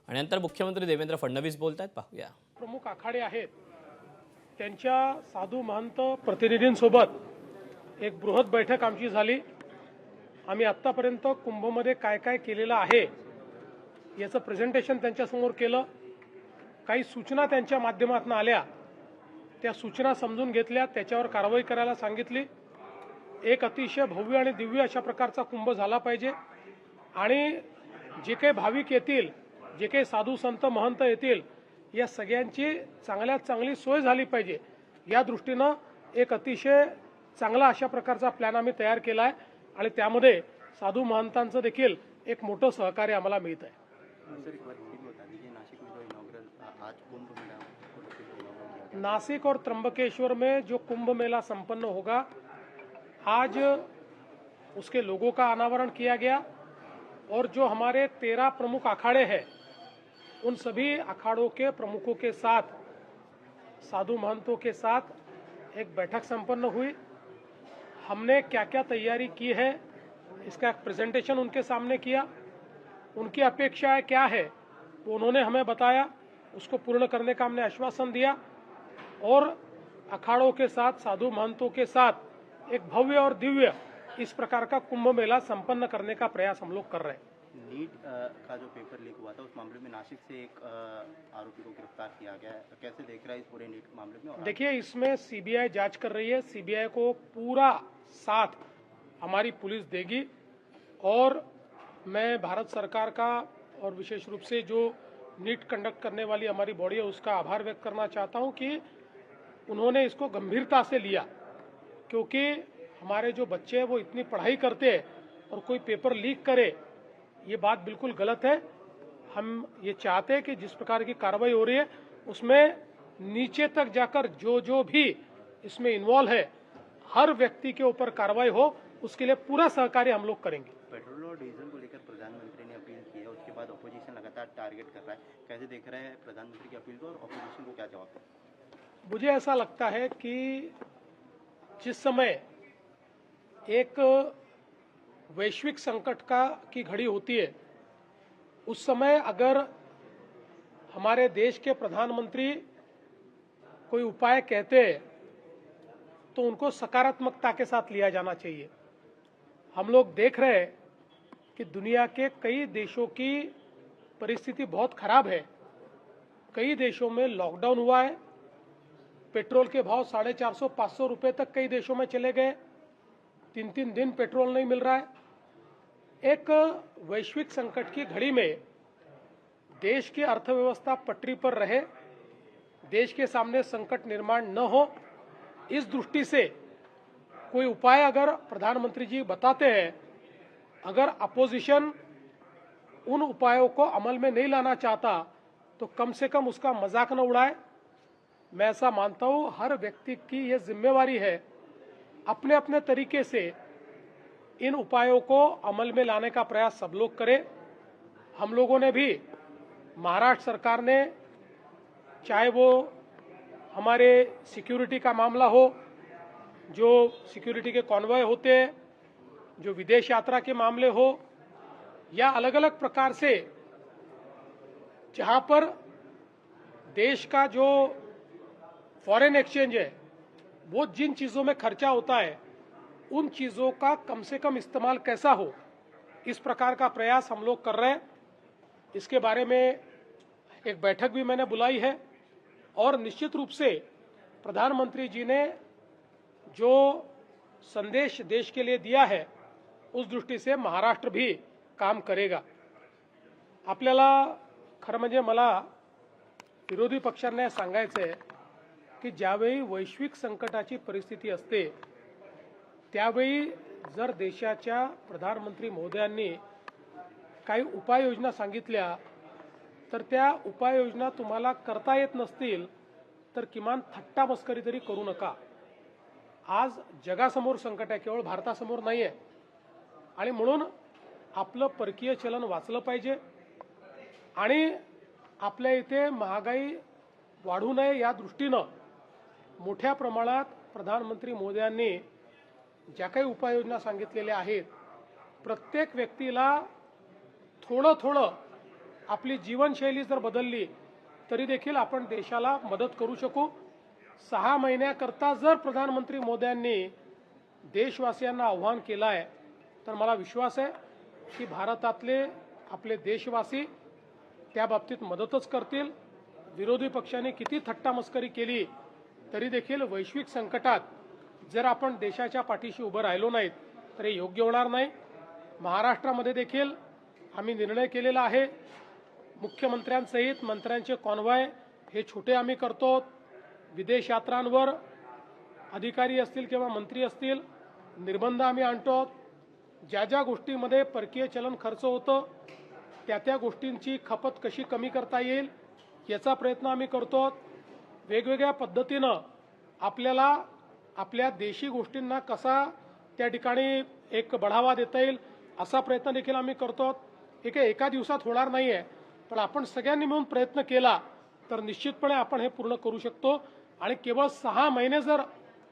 आणि नंतर मुख्यमंत्री देवेंद्र फडणवीस बोलतायत, पाहूया। प्रमुख आखाडे आहेत त्यांच्या साधू महंत प्रतिनिधींसोबत एक बृहत बैठक आमची झाली। आम्ही आत्तापर्यंत कुंभमध्ये काय काय केलेलं आहे याचं प्रेझेंटेशन त्यांच्यासमोर केलं। काही सूचना त्यांच्या माध्यमातून आल्या, त्या सूचना समजून घेतल्या, त्याच्यावर कारवाई करायला सांगितली। एक अतिशय भव्य आणि दिव्य अशा प्रकारचा कुंभ झाला पाहिजे आणि जे काही भाविक येतील, जे काही साधू संत महंत येतील, या सगळ्यांची चांगल्यात चांगली सोय झाली पाहिजे। या दृष्टीनं एक अतिशय चांगला अशा प्रकारचा प्लॅन आम्ही तयार केला आहे आणि त्यामध्ये साधू महंतांचं देखील एक मोठं सहकार्य आम्हाला मिळत आहे। नासिक और त्र्यंबकेश्वर में जो कुंभ मेला संपन्न होगा, आज उसके लोगों का अनावरण किया गया और जो हमारे 13 प्रमुख अखाड़े हैं उन सभी अखाड़ों के प्रमुखों के साथ, साधु महंतों के साथ एक बैठक संपन्न हुई। हमने क्या क्या तैयारी की है इसका एक प्रेजेंटेशन उनके सामने किया। उनकी अपेक्षाएं क्या है वो उन्होंने हमें बताया, उसको पूर्ण करने का हमने आश्वासन दिया और अखाड़ों के साथ, साधु महंतों के साथ एक भव्य और दिव्य इस प्रकार का कुंभ मेला संपन्न करने का प्रयास हम लोग कर रहे हैं। नीट का जो पेपर लीक हुआ था उस मामले में नासिक से एक आरोपी को गिरफ्तार किया गया है, कैसे देख रहा है इस पूरे नीट मामले में? देखिए, इसमें सीबीआई जांच कर रही है। सीबीआई को पूरा साथ हमारी पुलिस देगी और मैं भारत सरकार का और विशेष रूप से जो नीट कंडक्ट करने वाली हमारी बॉडी है उसका आभार व्यक्त करना चाहता हूं कि उन्होंने इसको गंभीरता से लिया, क्योंकि हमारे जो बच्चे हैं वो इतनी पढ़ाई करते हैं और कोई पेपर लीक करे, ये बात बिल्कुल गलत है। हम ये चाहते हैं कि जिस प्रकार की कार्रवाई हो रही है उसमें नीचे तक जाकर जो जो भी इसमें इन्वॉल्व है हर व्यक्ति के ऊपर कार्रवाई हो, उसके लिए पूरा सहकार्य हम लोग करेंगे। पेट्रोल और डीजल को लेकर प्रधानमंत्री ने अपील की है, उसके बाद अपोजिशन लगातार टारगेट कर रहा है, कैसे देख रहे हैं प्रधानमंत्री की अपील को और अपोजिशन को क्या जवाब है? मुझे ऐसा लगता है कि जिस समय एक वैश्विक संकट की घड़ी होती है, उस समय अगर हमारे देश के प्रधानमंत्री कोई उपाय कहते हैं तो उनको सकारात्मकता के साथ लिया जाना चाहिए। हम लोग देख रहे हैं कि दुनिया के कई देशों की परिस्थिति बहुत खराब है। कई देशों में लॉकडाउन हुआ है, पेट्रोल के भाव 450-500 रुपए तक कई देशों में चले गए, 3-3 दिन पेट्रोल नहीं मिल रहा है। एक वैश्विक संकट की घड़ी में देश की अर्थव्यवस्था पटरी पर रहे, देश के सामने संकट निर्माण न हो, इस दृष्टि से कोई उपाय अगर प्रधानमंत्री जी बताते हैं, अगर अपोजिशन उन उपायों को अमल में नहीं लाना चाहता तो कम से कम उसका मजाक न उड़ाए। मैं ऐसा मानता हूं हर व्यक्ति की यह जिम्मेवारी है अपने अपने तरीके से इन उपायों को अमल में लाने का प्रयास सब लोग करें। हम लोगों ने भी, महाराष्ट्र सरकार ने, चाहे वो हमारे सिक्योरिटी का मामला हो, जो सिक्योरिटी के कॉन्वॉय होते हैं, जो विदेश यात्रा के मामले हो, या अलग अलग प्रकार से जहां पर देश का जो फॉरेन एक्सचेंज है वो जिन चीज़ों में खर्चा होता है उन चीज़ों का कम से कम इस्तेमाल कैसा हो, इस प्रकार का प्रयास हम लोग कर रहे हैं। इसके बारे में एक बैठक भी मैंने बुलाई है और निश्चित रूप से प्रधानमंत्री जी ने जो संदेश देश के लिए दिया है उस दृष्टि से महाराष्ट्र भी काम करेगा। आपल्याला खरं म्हणजे मला विरोधी पक्षांना सांगायचं आहे की ज्यावेळी वैश्विक संकटाची परिस्थिती असते त्यावेळी जर देशाच्या प्रधानमंत्री महोदयांनी काही उपाययोजना सांगितल्या तर त्या उपाययोजना तुम्हाला करता येत नसतील तर किमान थट्टा मस्करी तरी करू नका। आज जगासमोर संकट आहे, केवळ भारतासमोर नाही आहे आणि म्हणून आपलं परकीय चलन वाचलं पाहिजे आणि आपल्या इथे महागाई वाढू नये या दृष्टीनं मोठ्या प्रमाणात प्रधानमंत्री मोदयांनी ज्या काही उपाययोजना सांगितलेल्या आहेत प्रत्येक व्यक्तीला थोडं थोडं आपली जीवनशैली जर बदलली तरी देखील आपण देशाला मदत करू शकू. 6 महिन्याकरता जर प्रधानमंत्री मोदयांनी देशवासियांना आव्हान केलं आहे तर मला विश्वास आहे की भारतातले आपले देशवासी त्या बाबतीत मदतच करतील. विरोधी पक्षांनी किती थट्टामस्करी केली तरी देखील वैश्विक संकटात जर आपण देशाच्या पाठीशी उभं राहिलो नाहीत तर हे योग्य होणार नाही. महाराष्ट्रामध्ये देखील आम्ही निर्णय केलेला आहे. मुख्यमंत्र्यांसहित मंत्र्यांचे कॉन्व्हॉय हे छोटे आम्ही करतो. विदेश यात्रांवर अधिकारी असतील किंवा मंत्री असतील निर्बंध आम्ही आणतो. ज्या ज्या गोष्टीमध्ये परकीय चलन खर्च होतं त्या गोष्टींची खपत कशी कमी करता येईल याचा प्रयत्न आम्ही करतो. वेगवेगळ्या पद्धतीनं आपल्याला आपल्या देशी गोष्टींना कसा त्या ठिकाणी एक बढावा देता येईल असा प्रयत्न देखील आम्ही करतो. हे काही एका दिवसात होणार नाही आहे, पण आपण सगळ्यांनी मिळून प्रयत्न केला तर निश्चितपणे आपण हे पूर्ण करू शकतो. आणि केवळ 6 महिने जर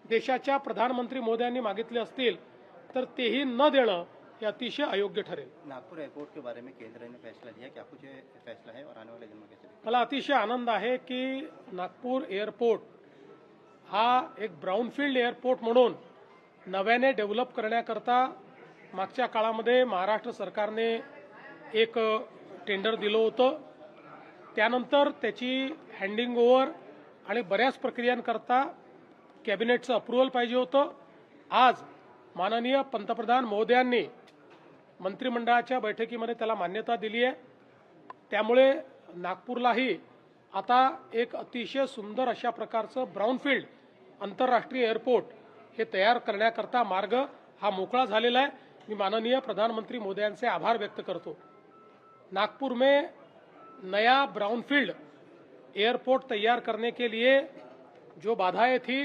देशाच्या प्रधानमंत्री मोदयांनी मागितले असतील तर तेही न देणं हे अतिशय अयोग्य ठरेल. नागपुर एयरपोर्ट के बारे में केंद्र ने फैसला लिया, क्या कुछ फैसला है और आने वाले दिनों में कैसे? मला अतिशय आनंद आहे की नागपूर एअरपोर्ट हा एक ब्राउनफील्ड एअरपोर्ट म्हणून नव्याने डेव्हलप करण्याकरता मागच्या काळामध्ये महाराष्ट्र सरकारने एक टेंडर दिलं होतं. त्यानंतर त्याची हँडिंग ओव्हर आणि बऱ्याच प्रक्रियांकरता कॅबिनेटचं अप्रुव्हल पाहिजे होतं. आज माननीय पंतप्रधान महोदयांनी मंत्रिमंडळाच्या बैठकीमध्ये त्याला मान्यता दिली आहे. त्यामुळे नागपूरलाही आता एक अतिशय सुंदर अशा प्रकारचं ब्राउनफील्ड आंतरराष्ट्रीय एअरपोर्ट हे तयार करण्याकरता मार्ग हा मोकळा झालेला आहे. मी माननीय प्रधानमंत्री मोदयांचे आभार व्यक्त करतो. नागपुर में नया ब्राउनफील्ड एयरपोर्ट तैयार करने के लिए जो बाधाएं थी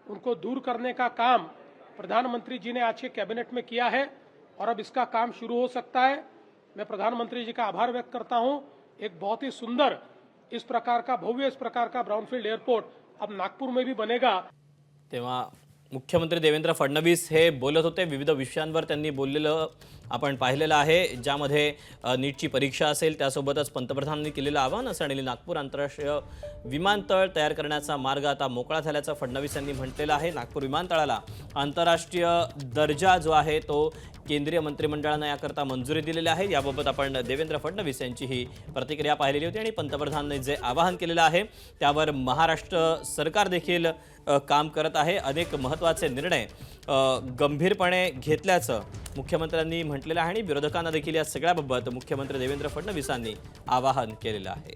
उनको दूर करने का काम प्रधानमंत्री जी ने आज के कैबिनेट में किया है और अब इसका काम शुरू हो सकता है. मैं प्रधानमंत्री जी का आभार व्यक्त करता हूं. एक बहुत ही सुंदर इस प्रकार का भव्य इस प्रकार का ब्राउनफील्ड एयरपोर्ट अब नागपुर में भी बनेगा. तेव्हा मुख्यमंत्री देवेंद्र फडणवीस हे बोलत होते. विविध विषयांवर त्यांनी बोललेलं आपण पाहिलेलं आहे, ज्यामध्ये नीटची परीक्षा असेल, त्यासोबतच पंतप्रधानांनी केलेलं आवाहन असं आणि नागपूर आंतरराष्ट्रीय विमानतळ तयार करण्याचा मार्ग आता मोकळा झाल्याचं फडणवीस यांनी म्हटलेलं आहे. नागपूर विमानतळाला आंतरराष्ट्रीय दर्जा जो आहे तो केंद्रीय मंत्रिमंडळानं याकरता मंजुरी दिलेली आहे. याबाबत आपण देवेंद्र फडणवीस यांची ही प्रतिक्रिया पाहिलेली होती आणि पंतप्रधानांनी जे आवाहन केलेलं आहे त्यावर महाराष्ट्र सरकार देखील काम करत आहे. अनेक महत्त्वाचे निर्णय गंभीरपणे घेतल्याचं मुख्यमंत्र्यांनी म्हटलेलं आहे आणि विरोधकांना देखील या सगळ्याबाबत मुख्यमंत्री देवेंद्र फडणवीसांनी आवाहन केलेलं आहे.